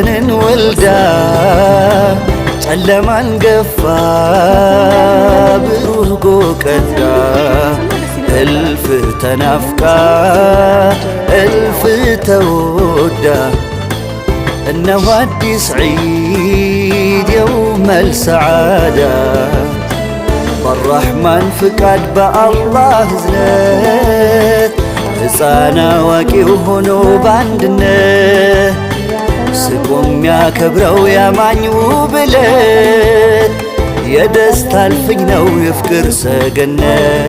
ቀንን ወልዳ ጨለማን ገፋ ብሩህ ጎቀዳ እልፍ ተናፍቃ እልፍ ተወዳ እነሆ አዲስ ዒድ የውመል ሰዓዳ በራሕማን ፍቃድ በአላህ እዝነት ሕፃን አዋቂው ሆኖ በአንድነት ስቆ የሚያከብረው ያማኝ ውብ ዕለት የደስታ እልፍኝ ነው የፍቅር ሰገነት